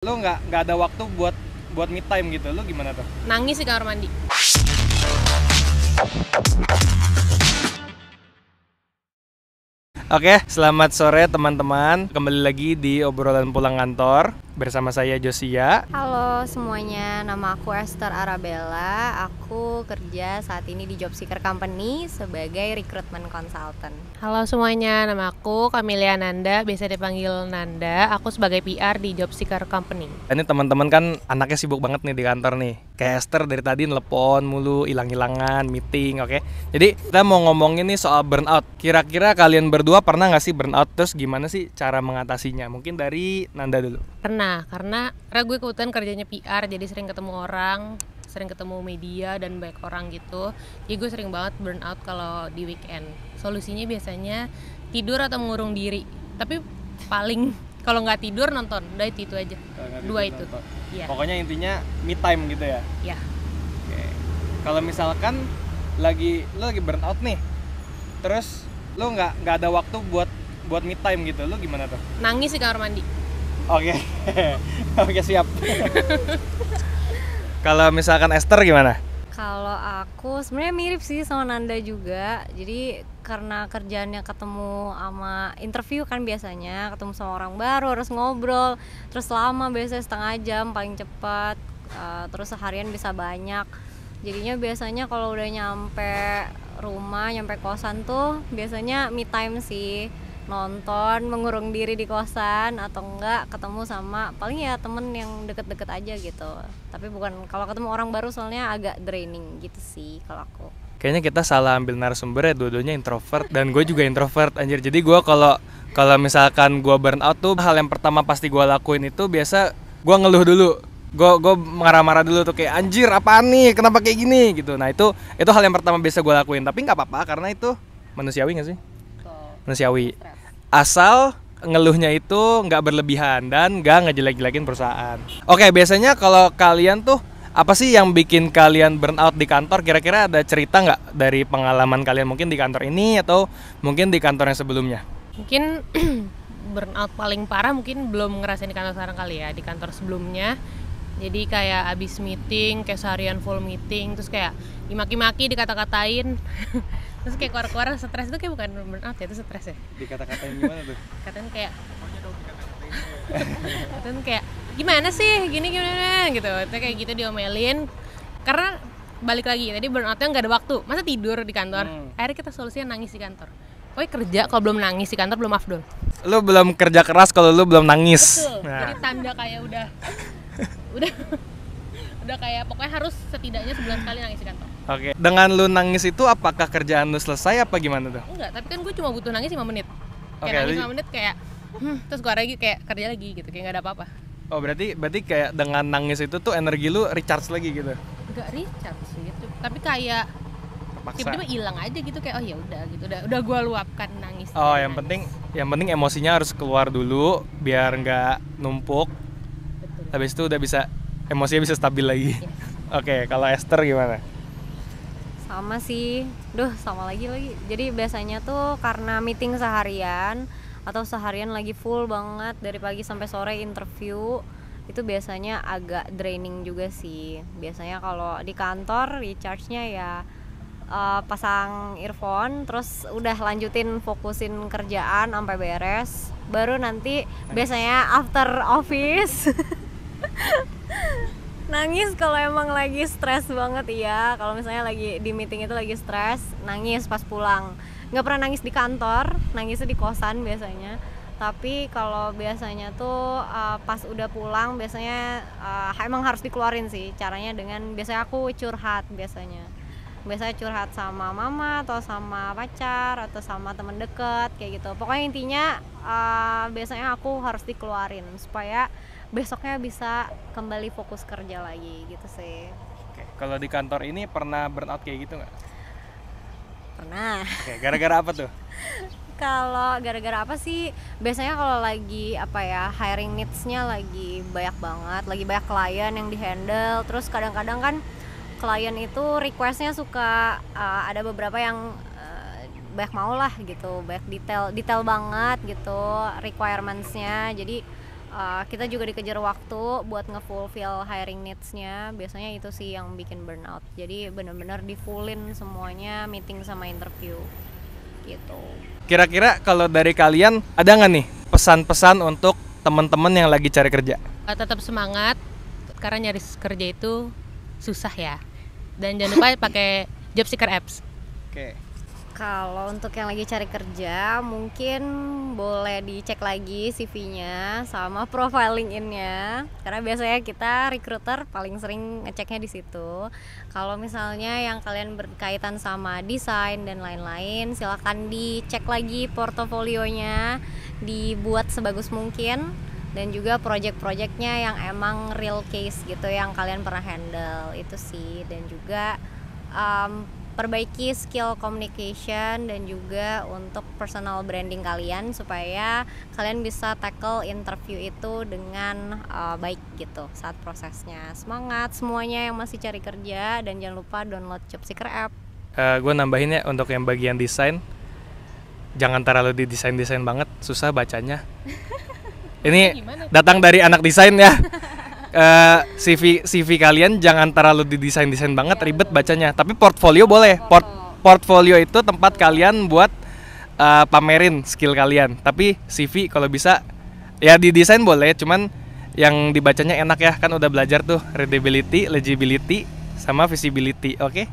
Lu nggak ada waktu buat me time gitu, lu gimana tuh? Nangis di kamar mandi. Oke, selamat sore teman-teman. Kembali lagi di obrolan pulang kantor bersama saya Josia. Halo semuanya, nama aku Esther Arabella. Aku kerja saat ini di Job Seeker Company sebagai recruitment consultant. Halo semuanya, nama aku Camelia Nanda, biasa dipanggil Nanda. Aku sebagai PR di Job Seeker Company. Ini teman-teman kan anaknya sibuk banget nih di kantor nih. Kayak Esther dari tadi nelpon mulu, hilang-hilangan, meeting, oke. Jadi kita mau ngomongin nih soal burnout. Kira-kira kalian berdua pernah nggak sih burnout? Terus gimana sih cara mengatasinya? Mungkin dari Nanda dulu. Pernah, karena gue kebetulan kerjanya PR, jadi sering ketemu orang, sering ketemu media dan banyak orang gitu. Jadi gue sering banget burnout kalau di weekend. Solusinya biasanya tidur atau mengurung diri. Tapi paling kalau nggak tidur nonton, udah itu aja. Dua itu. Iya. Pokoknya intinya me time gitu ya. Ya. Oke. Kalau misalkan lu lagi burnout nih, terus lu nggak ada waktu buat me time gitu, lu gimana tuh? Nangis di kamar mandi. Oke. Oke, siap. Kalau misalkan Esther gimana? Kalau aku sebenarnya mirip sih sama Nanda juga. Jadi karena kerjaannya ketemu sama interview kan, biasanya ketemu sama orang baru, harus ngobrol, terus lama, biasanya setengah jam paling cepat. Terus seharian bisa banyak. Jadinya biasanya kalau udah nyampe rumah, nyampe kosan tuh biasanya me time sih. Nonton, mengurung diri di kosan, atau enggak ketemu sama paling ya temen yang deket-deket aja gitu. Tapi bukan, kalau ketemu orang baru soalnya agak draining gitu sih kalau aku. Kayaknya kita salah ambil narasumber ya, dua-duanya introvert dan gue juga introvert anjir. Jadi gue kalau misalkan gue burnout tuh, hal yang pertama pasti gue lakuin itu biasa gue ngeluh dulu. Gue marah-marah dulu tuh, kayak anjir apaan nih, kenapa kayak gini gitu. Nah itu hal yang pertama biasa gue lakuin. Tapi nggak apa-apa karena itu manusiawi nggak sih? Manusiawi. Asal ngeluhnya itu nggak berlebihan dan nggak ngejelek-jelekin perusahaan. Oke, biasanya kalau kalian tuh apa sih yang bikin kalian burnout di kantor? Kira-kira ada cerita nggak dari pengalaman kalian, mungkin di kantor ini atau mungkin di kantor yang sebelumnya? Mungkin burnout paling parah mungkin belum ngerasain di kantor sekarang kali ya, di kantor sebelumnya. Jadi kayak abis meeting, kayak seharian full meeting, terus kayak dimaki-maki, dikata-katain. Terus kayak keluar-keluar stres, itu kayak bukan burnout ya, itu stres ya. Dikata-katain gimana tuh? Katain kayak katain kayak gimana sih, gini gimana gitu. Terus kayak gitu diomelin. Karena balik lagi, tadi burnoutnya nggak ada waktu, masa tidur di kantor. Akhirnya kita solusinya nangis di kantor. Pokoknya kerja, kalau belum nangis di kantor belum afdol. Lu belum kerja keras kalau lu belum nangis. Betul. Jadi tanda kayak udah kayak pokoknya harus setidaknya sebulan sekali nangis di kantor. Oke. Dengan lu nangis itu apakah kerjaan lu selesai apa gimana tuh? Enggak, tapi kan gue cuma butuh nangis 5 menit. Oke, Kayak nangis 5 menit kayak terus gue lagi kayak kerja lagi gitu, kayak gak ada apa-apa. Oh, berarti kayak dengan nangis itu tuh energi lu recharge lagi gitu. Enggak recharge sih gitu. Tapi kayak Terpaksa. tiba-tiba hilang aja gitu, kayak oh ya udah gitu, udah gue luapkan nangis. Oh, yang penting emosinya harus keluar dulu biar nggak numpuk. Betul. Habis itu udah bisa, emosinya bisa stabil lagi. Yes. Oke, kalau Esther gimana? Sama sih, sama lagi. Jadi biasanya tuh karena meeting seharian atau seharian lagi full banget dari pagi sampai sore interview, itu biasanya agak draining juga sih. Biasanya kalau di kantor recharge-nya ya pasang earphone, terus udah lanjutin fokusin kerjaan sampai beres, baru nanti biasanya after office nangis kalau emang lagi stres banget. Iya, kalau misalnya lagi di meeting itu lagi stres, nangis pas pulang. Nggak pernah nangis di kantor, nangisnya di kosan biasanya. Tapi kalau biasanya tuh pas udah pulang biasanya emang harus dikeluarin sih. Caranya dengan biasanya aku curhat biasanya curhat sama mama atau sama pacar atau sama teman dekat kayak gitu. Pokoknya intinya biasanya aku harus dikeluarin supaya besoknya bisa kembali fokus kerja lagi gitu sih. Oke, kalau di kantor ini pernah burnout kayak gitu nggak? Pernah. Oke, gara-gara apa tuh? Kalau gara-gara apa sih? Biasanya kalau lagi hiring needs-nya lagi banyak banget, lagi banyak klien yang dihandle. Terus kadang-kadang kan klien itu request-nya suka ada beberapa yang banyak mau lah gitu, banyak detail banget gitu requirements-nya. Jadi kita juga dikejar waktu buat nge-fulfill hiring needs-nya. Biasanya itu sih yang bikin burnout. Jadi benar-benar di-fullin semuanya, meeting sama interview gitu. Kira-kira kalau dari kalian ada nggak nih pesan-pesan untuk teman-teman yang lagi cari kerja? Tetap semangat karena nyari kerja itu susah ya. Dan jangan lupa pakai job seeker apps. Oke. Kalau untuk yang lagi cari kerja, mungkin boleh dicek lagi CV-nya sama profile LinkedIn-nya. Karena biasanya kita recruiter paling sering ngeceknya di situ. Kalau misalnya yang kalian berkaitan sama desain dan lain-lain, silakan dicek lagi portofolionya, dibuat sebagus mungkin, dan juga project-projectnya yang emang real case gitu yang kalian pernah handle itu sih. Dan juga perbaiki skill communication dan juga untuk personal branding kalian supaya kalian bisa tackle interview itu dengan baik gitu saat prosesnya. Semangat semuanya yang masih cari kerja, dan jangan lupa download Job Seeker app. Gue nambahin ya untuk yang bagian desain, jangan terlalu di desain banget, susah bacanya. Ini datang dari anak desain ya. CV kalian jangan terlalu didesain banget, ribet bacanya. Tapi portfolio boleh. Portfolio itu tempat kalian buat pamerin skill kalian. Tapi CV kalau bisa ya didesain boleh, cuman yang dibacanya enak ya, kan udah belajar tuh readability, legibility, sama visibility. Oke?